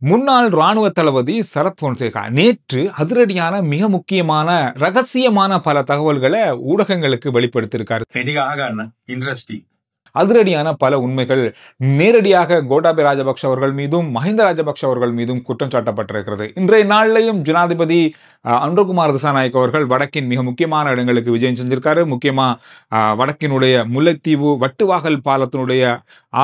முன்னாள் ராணுவ தளபதி சரத் பொன்சேகா நேற்று அதிரடியான மிக முக்கியமான ரகசியமான பல தகவல்களை ஊடகங்களுக்கு வெளிப்படுத்தியிருக்காரு. அதிரடியான பல உண்மைகள் நேரடியாக கோட்டாபய ராஜபக்ஷ அவர்கள் மீதும் மஹிந்த ராஜபக்ஷ அவர்கள் மீதும் குற்றம் சாட்டப்பட்டிருக்கிறது. இன்றைய நாளிலையும் ஜனாதிபதி அனுரகுமார் திசாநாயக்க அவர்கள் வடக்கின் மிக முக்கியமான இடங்களுக்கு விஜயம் செஞ்சிருக்காரு. முக்கியமா வடக்கினுடைய முல்லைத்தீவு வட்டுவாகல் பாலத்தினுடைய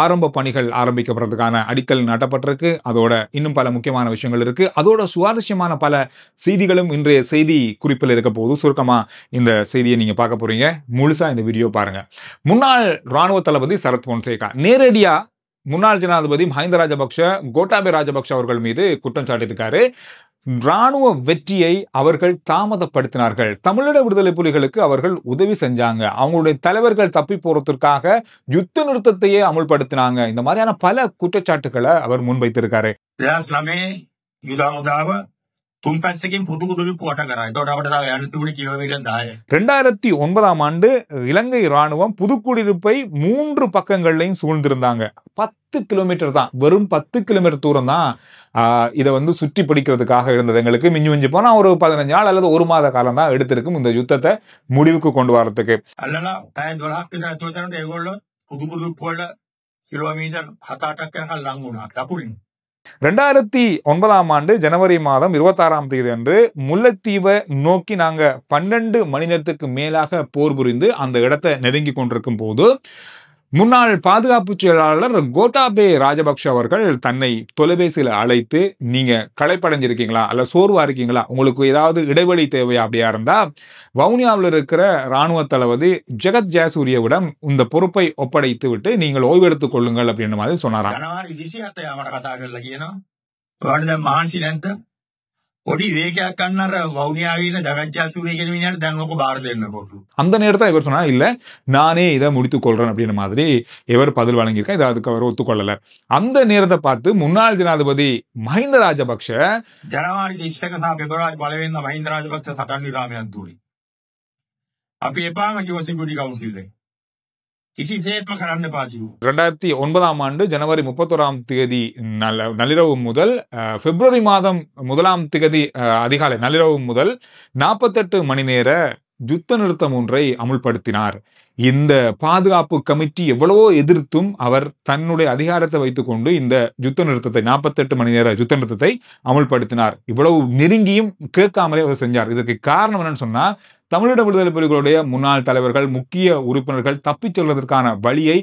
ஆரம்ப பணிகள் ஆரம்பிக்கப்படுறதுக்கான அடிக்கல் நாட்டப்பட்டிருக்கு. அதோட இன்னும் பல முக்கியமான விஷயங்கள் இருக்கு. அதோட சுவாரஸ்யமான பல செய்திகளும் இன்றைய செய்தி குறிப்பில் இருக்க போது சுருக்கமா இந்த செய்தியை நீங்க பார்க்க போறீங்க. முழுசா இந்த வீடியோ பாருங்க. முன்னாள் ராணுவ தளபதி சரத் பொன்சேகா நேரடியா முன்னாள் ஜனாதிபதி மஹிந்த ராஜபக்ஷ கோட்டாபய ராஜபக்ஷ அவர்கள் மீது குற்றம் சாட்டியிருக்காரு. ராணுவ வெற்றியை அவர்கள் தாமதப்படுத்தினார்கள். தமிழீழ விடுதலை புலிகளுக்கு அவர்கள் உதவி செஞ்சாங்க. அவங்களுடைய தலைவர்கள் தப்பி போறதற்காக யுத்த நிறுத்தத்தையே அமுல்படுத்தினாங்க. இந்த மாதிரியான பல குற்றச்சாட்டுகளை அவர் முன்வைத்திருக்காரு. 2009 ஆண்டு இலங்கை ராணுவம் புதுக்குடியிருப்பை 3 பக்கங்கள்லையும் சூழ்ந்திருந்தாங்க. 10 கிலோமீட்டர் தான், வெறும் 10 கிலோமீட்டர் தூரம் தான் இதை சுற்றி பிடிக்கிறதுக்காக இருந்தது. எங்களுக்கு மிஞ்சி போனா ஒரு 15 நாள் அல்லது 1 மாத காலம் தான் எடுத்திருக்கும் இந்த யுத்தத்தை முடிவுக்கு கொண்டு வரதுக்கு. 2009 ஆண்டு ஜனவரி மாதம் 26ஆம் தேதி அன்று முல்லைத்தீவை நோக்கி நாங்க 12 மணி நேரத்துக்கு மேலாக போர் புரிந்து அந்த இடத்தை நெருங்கி கொண்டிருக்கும் போது முன்னாள் பாதுகாப்பு செயலாளர் கோட்டாபய ராஜபக்ஷ அவர்கள் தன்னை தொலைபேசியில் அழைத்து, நீங்க களைப்படைஞ்சிருக்கீங்களா அல்ல சோர்வா இருக்கீங்களா, உங்களுக்கு ஏதாவது இடைவெளி தேவையா அப்படியா இருந்தா வவுனியாவில் இருக்கிற ராணுவ தளபதி ஜெகத் ஜெயசூரியவிடம் இந்த பொறுப்பை ஒப்படைத்து விட்டு நீங்கள் ஓய்வெடுத்துக் கொள்ளுங்கள் அப்படின்ற மாதிரி சொன்னாராம். அந்த நேரத்தில் இவர் சொன்னா இல்ல நானே இதை முடித்துக் கொள்றேன் அப்படின்ற மாதிரி இவர் பதில் வழங்கியிருக்க. இதை அதுக்கு அவர் ஒத்துக்கொள்ளல. அந்த நேரத்தை பார்த்து முன்னாள் ஜனாதிபதி மஹிந்த ராஜபக்ஷ ஜனவரி 2009 ஆண்டு ஜனவரி 31ஆம் தேதி நள்ளிரவு முதல் பிப்ரவரி மாதம் 1ஆம் தேதி அதிகாலை நள்ளிரவு முதல் 48 மணி நேர யுத்த நிறுத்தம் ஒன்றை அமுல்படுத்தினார். இந்த பாதுகாப்பு கமிட்டி எவ்வளவோ எதிர்த்தும் அவர் தன்னுடைய அதிகாரத்தை வைத்துக் கொண்டு இந்த யுத்த நிறுத்தத்தை 48 மணி நேர யுத்த நிறுத்தத்தை அமுல்படுத்தினார். இவ்வளவு நெருங்கியும் கேட்காமலே அவர் செஞ்சார். இதற்கு காரணம் என்னன்னு சொன்னா, தமிழீழ விடுதலை புலிகளுடைய முன்னாள் தலைவர்கள் முக்கிய உறுப்பினர்கள் தப்பிச் செல்வதற்கான வழியை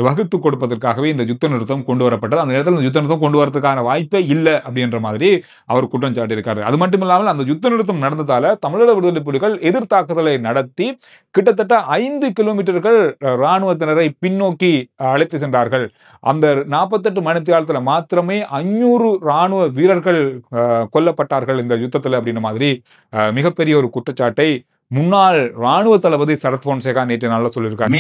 வகுத்து கொடுப்பதற்காகவே இந்த யுத்த நிறுத்தம் கொண்டு வரப்பட்டது. அந்த நேரத்தில் இந்த யுத்த நிறுத்தம் கொண்டு வரதுக்கான வாய்ப்பே இல்லை அப்படின்ற மாதிரி அவர் குற்றம் சாட்டியிருக்காரு. அது மட்டும் இல்லாமல் அந்த யுத்த நிறுத்தம் நடந்ததால தமிழீழ விடுதலை புலிகள் எதிர்த்தாக்குதலை நடத்தி கிட்டத்தட்ட 5 கிலோமீட்டர்கள் இராணுவத்தினரை பின்னோக்கி அழைத்து சென்றார்கள். அந்த 48 மணி நேரத்தில் மாத்திரமே 500 ராணுவ வீரர்கள் கொல்லப்பட்டார்கள் இந்த யுத்தத்தில் அப்படின்ற மாதிரி மிகப்பெரிய ஒரு குற்றச்சாட்டை முன்னாள் ராணுவ தளபதி சரத் பொன்சேகா நேற்று நாளில் சொல்லியிருக்காரு.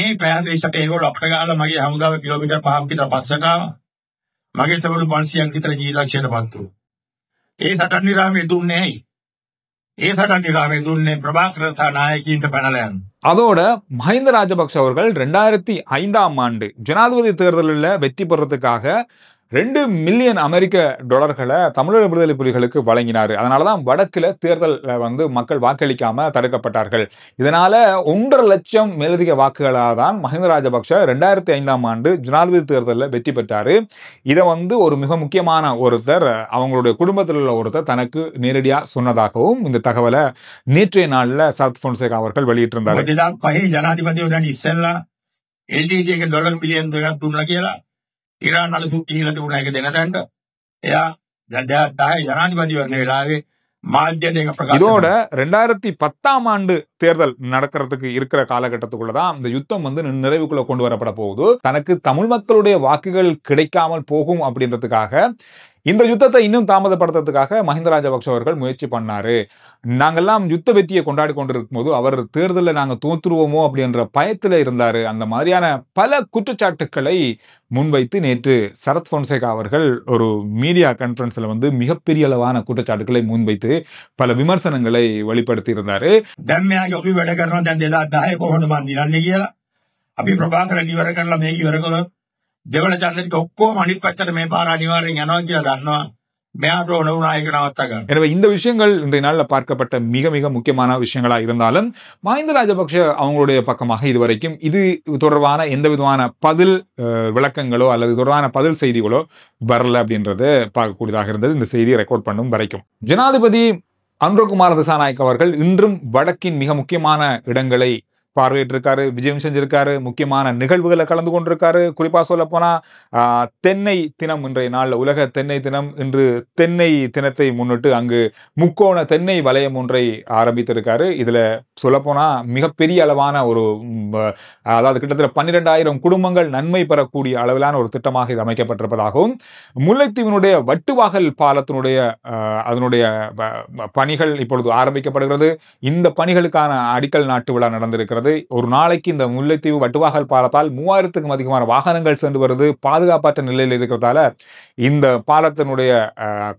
அதோட மஹிந்த ராஜபக்ஷ அவர்கள் 2005ஆம் ஆண்டு ஜனாதிபதி தேர்தலில் வெற்றி பெறதுக்காக $2 மில்லியன் அமெரிக்க டாலர்களை தமிழீழ விடுதலை புலிகளுக்கு வழங்கினார். அதனாலதான் வடக்குல தேர்தல் மக்கள் வாக்களிக்காம தடுக்கப்பட்டார்கள். இதனால 1.5 லட்சம் மேலதிக வாக்குகளால் தான் மஹிந்த ராஜபக்ஷ 2005ஆம் ஆண்டு ஜனாதிபதி தேர்தலில் வெற்றி பெற்றாரு. இதை ஒரு மிக முக்கியமான ஒருத்தர் அவங்களுடைய குடும்பத்தில் உள்ள ஒருத்தர் தனக்கு நேரடியா சொன்னதாகவும் இந்த தகவலை நேற்றைய நாளில் சரத் பொன்சேகா அவர்கள் வெளியிட்டிருந்தார். ඊරාන් වල සුට්ටි හිලට උනා එක දෙන තැනට එයා ජනාධිපති වරණ වෙලාවේ මාධ්‍යයට එක ප්‍රකාශ இதோட 2010ஆம் ஆண்டு தேர்தல் நடக்கிறதுக்கு இருக்கிற காலகட்டத்துக்குள்ளதான் இந்த யுத்தம் நிறைவுக்குள்ள கொண்டு வரப்பட போகுது. தனக்கு தமிழ் மக்களுடைய வாக்குகள் கிடைக்காமல் போகும் அப்படின்றதுக்காக இந்த யுத்தத்தை இன்னும் தாமதப்படுத்துறதுக்காக மஹிந்த ராஜபக்ஷ அவர்கள் முயற்சி பண்ணாரு. நாங்கெல்லாம் யுத்த வெற்றியை கொண்டாடி கொண்டிருக்கும் போது அவர் தேர்தலில் நாங்க தோற்றுருவோமோ அப்படின்ற பயத்துல இருந்தாரு. அந்த மாதிரியான பல குற்றச்சாட்டுக்களை முன்வைத்து நேற்று சரத் பொன்சேகா அவர்கள் ஒரு மீடியா கான்ஃபரன்ஸ்ல மிகப்பெரிய அளவான குற்றச்சாட்டுக்களை முன்வைத்து பல விமர்சனங்களை வெளிப்படுத்தி இருந்தாரு. දෙවන චන්දරික ඔක්කොම අනිත් පැත්තට මේ පාර අනිවාර්යෙන් යනවා කියලා දන්නවා. මෙයාට ඕන වුණා ඒක නවත්ත ගන්න. எனவே இந்த விஷயங்கள் இன்றைய நாள்ல பார்க்கப்பட்ட மிக மிக முக்கியமான விஷயங்களா இருந்தாலும் மஹிந்த ராஜபக்ஷ அவங்களுடைய பக்கமாக இதுவரைக்கும் இது தொடர்பான எந்த விதமான பதில் விளக்கங்களோ அல்லது தொடர்பான பதில் செய்திகளோ வரல அப்படின்றது பார்க்கக்கூடியதாக இருந்தது இந்த செய்தியை ரெக்கார்ட் பண்ணும் வரைக்கும். ஜனாதிபதி அனுரகுமார திசாநாயக்க அவர்கள் இன்றும் வடக்கின் மிக முக்கியமான இடங்களை பார்வையிட்டிருக்காரு, விஜயம் செஞ்சிருக்காரு, முக்கியமான நிகழ்வுகளை கலந்து கொண்டிருக்காரு. குறிப்பா சொல்ல போனா தென்னை தினம் இன்றைய நாள் உலக தென்னை தினம். இன்று தென்னை தினத்தை முன்னிட்டு அங்கு முக்கோண தென்னை வலயம் ஒன்றை ஆரம்பித்திருக்காரு. இதுல சொல்ல போனா மிகப்பெரிய அளவான ஒரு அதாவது கிட்டத்தட்ட 12,000 குடும்பங்கள் நன்மை பெறக்கூடிய அளவிலான ஒரு திட்டமாக இது அமைக்கப்பட்டிருப்பதாகவும், முல்லைத்தீவினுடைய வட்டுவாகல் பாலத்தினுடைய அதனுடைய பணிகள் இப்பொழுது ஆரம்பிக்கப்படுகிறது. இந்த பணிகளுக்கான அடிக்கல் நாட்டு விழா நடந்திருக்கிறது. ஒரு நாளைக்கு இந்த முல்லைத்தீவு வட்டுவாகல் பாலத்தால் 3000க்கும் அதிகமான வாகனங்கள் சென்று வருது. பாதுகாப்பற்ற நிலையில் இருக்கிறதால இந்த பாலத்தினுடைய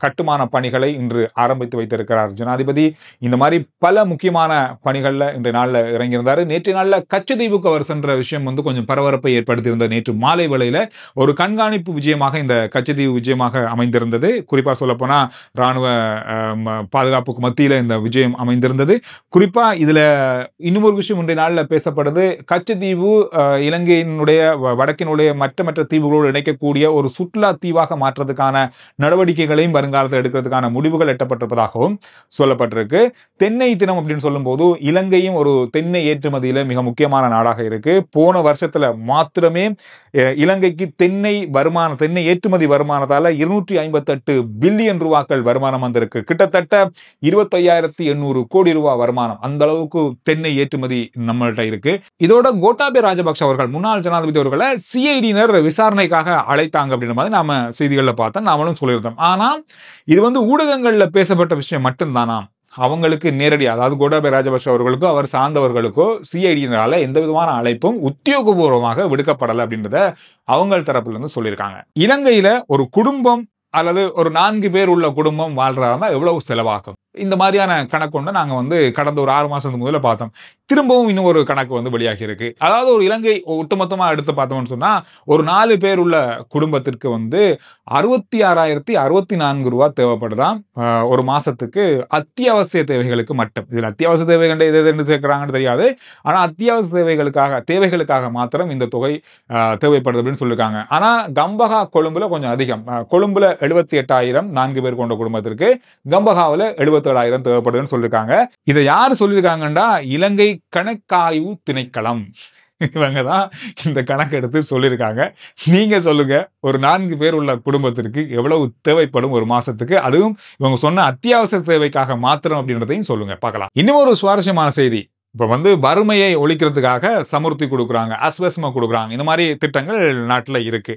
கட்டுமான பணிகளை இன்று ஆரம்பித்து வைத்திருக்கிறார் ஜனாதிபதி. இந்த மாதிரி பல முக்கியமான பணிகள்ல இன்றைய நாள்ல இறங்கியிருந்தாரு. நேற்றைய நாள்ல கச்சத்தீவுக்கு அவர் சென்ற விஷயம் கொஞ்சம் பரபரப்பை ஏற்படுத்தியிருந்த நேற்று மாலை வேளையில ஒரு கண்காணிப்பு விஜயமாக இந்த கச்சத்தீவு விஜயமாக அமைந்திருந்தது. குறிப்பா சொல்ல போனா ராணுவ பாதுகாப்புக்கு மத்தியில இந்த விஜயம் அமைந்திருந்தது. குறிப்பா இதுல இன்னும் ஒரு விஷயம் இன்றைய நாள்ல பேசப்படுது. கச்சத்தீவு இலங்கையினுடைய வடக்கினுடைய மற்ற தீவுகளோடு இணைக்கக்கூடிய ஒரு சுற்றுலா தீவாக மாற்றதுக்கான நடவடிக்கைகளையும் வருங்காலத்தில் எடுக்கிறதுக்கான முடிவுகள் எட்டப்பட்டிருப்பதாகவும் சொல்லப்பட்டிருக்கு. தென்னை தினம் அப்படின்னு சொல்லும் போது இலங்கையும் ஒரு தென்னை ஏற்றுமதியில மிக முக்கியமான நாடாக இருக்கு. போன வருஷத்துல மாத்திரமே இலங்கைக்கு தென்னை ஏற்றுமதி வருமானத்தால 258 பில்லியன் ரூபாய்கள் வருமானம் வந்திருக்கு. கிட்டத்தட்ட 25,800 கோடி ரூபாய் வருமானம். அந்த அளவுக்கு தென்னை ஏற்றுமதி நம்மள்கிட்ட இருக்கு. இதோட கோட்டாபய ராஜபக்ஷ அவர்கள் முன்னாள் ஜனாதிபதி அவர்களை சிஐடியினர் விசாரணைக்காக அழைத்தாங்க அப்படின்ற மாதிரி நாம செய்திகள்ல பார்த்தோம், நாமளும் சொல்லியிருந்தோம். ஆனா இது ஊடகங்கள்ல பேசப்பட்ட விஷயம் மட்டும்தானா? அவங்களுக்கு நேரடி, அதாவது கோட்டாபய ராஜபக்ஷ அவர்களுக்கோ அவர் சார்ந்தவர்களுக்கோ சிஐடியினரால எந்த விதமான அழைப்பும் உத்தியோகபூர்வமாக விடுக்கப்படலை அப்படின்றத அவங்க தரப்புல இருந்து சொல்லியிருக்காங்க. இலங்கையில ஒரு குடும்பம் அல்லது ஒரு 4 பேர் உள்ள குடும்பம் வாழ்றாருன்னா எவ்வளவு செலவாகும்? இந்த மாதிரியான கணக்கு ஒன்று நாங்க கடந்த ஒரு 6 மாசத்துக்கு முதல்ல பார்த்தோம். திரும்பவும் இன்னும் ஒரு கணக்கு வெளியாகி இருக்கு. அதாவது ஒரு இலங்கை ஒட்டுமொத்தமா எடுத்து பார்த்தோம்னு சொன்னா ஒரு 4 பேர் உள்ள குடும்பத்திற்கு 66,064 ரூபாய் தேவைப்படுதான் ஒரு மாசத்துக்கு அத்தியாவசிய தேவைகளுக்கு மட்டும். இதுல அத்தியாவசிய தேவைகள் எது சேர்க்கிறாங்கன்னு தெரியாது. ஆனா அத்தியாவசிய தேவைகளுக்காக மாத்திரம் இந்த தொகை தேவைப்படுது அப்படின்னு சொல்லியிருக்காங்க. ஆனா கம்பஹா கொழும்புல கொஞ்சம் அதிகம். கொழும்புல 78,000 4 பேர் கொண்ட குடும்பத்திற்கு, கம்பஹாவில் 77,000 தேவைப்படுதுன்னு சொல்லியிருக்காங்க. இதை யார் சொல்லியிருக்காங்கன்னா இலங்கை கணக்காய்வு திணைக்களம். இவங்க தான் இந்த கணக்கு எடுத்து சொல்லியிருக்காங்க. நீங்க சொல்லுங்க, ஒரு 4 பேர் உள்ள குடும்பத்திற்கு எவ்வளவு தேவைப்படும் ஒரு மாசத்துக்கு? அதுவும் இவங்க சொன்ன அத்தியாவசிய தேவைக்காக மாத்திரம் அப்படின்றதையும் சொல்லுங்க, பார்க்கலாம். இன்னும் ஒரு சுவாரஸ்யமான செய்தி. இப்ப வறுமையை ஒழிக்கிறதுக்காக சமுர்த்தி கொடுக்குறாங்க, அஸ்வஸ்ம கொடுக்குறாங்க. இந்த மாதிரி திட்டங்கள் நாட்டுல இருக்கு.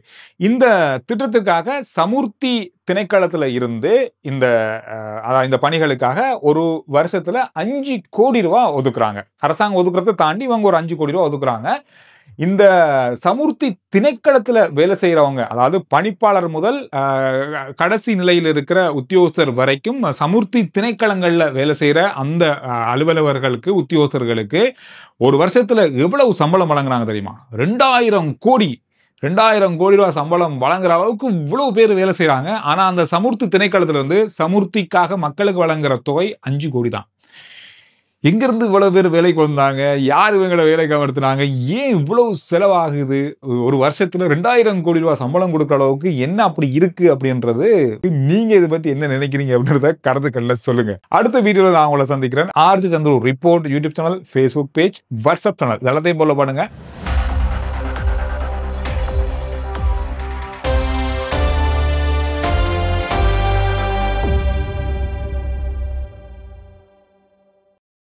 இந்த திட்டத்திற்காக சமுர்த்தி திணைக்களத்துல இருந்து இந்த பணிகளுக்காக ஒரு வருஷத்துல 5 கோடி ரூபாய் ஒதுக்குறாங்க. அரசாங்கம் ஒதுக்குறதை தாண்டி இவங்க ஒரு 5 கோடி ரூபாய் ஒதுக்குறாங்க. இந்த சமுர்த்தி திணைக்களத்துல வேலை செய்யறவங்க, அதாவது பணிப்பாளர் முதல் கடைசி நிலையில் இருக்கிற உத்தியோகஸ்தர் வரைக்கும் சமுர்த்தி திணைக்களங்கள்ல வேலை செய்யற அந்த அலுவலர்களுக்கு, உத்தியோகஸ்தர்களுக்கு ஒரு வருஷத்துல எவ்வளவு சம்பளம் வழங்குறாங்க தெரியுமா? 2,000 கோடி ரூபாய் சம்பளம் வழங்குற அளவுக்கு இவ்வளவு பேர் வேலை செய்யறாங்க. ஆனா அந்த சமுர்த்தி திணைக்களத்துல இருந்து சமுர்த்திக்காக மக்களுக்கு வழங்குற தொகை 5 கோடி தான். எங்கிருந்து இவ்வளவு பேர் வேலைக்கு வந்தாங்க? யார் இவங்களை வேலைக்கு அமர்த்தினாங்க? ஏன் இவ்வளவு செலவாகுது? ஒரு வருஷத்துல 2,000 கோடி ரூபாய் சம்பளம் கொடுக்குற அளவுக்கு என்ன அப்படி இருக்கு அப்படின்றது, நீங்க இதை பத்தி என்ன நினைக்கிறீங்க அப்படின்றத கருத்துக்கள்ல சொல்லுங்க. அடுத்த வீடியோல நான் உங்களை சந்திக்கிறேன். RG Chandru report YouTube channel, Facebook page, WhatsApp channel எல்லாத்தையும் ஃபாலோ பண்ணுங்க.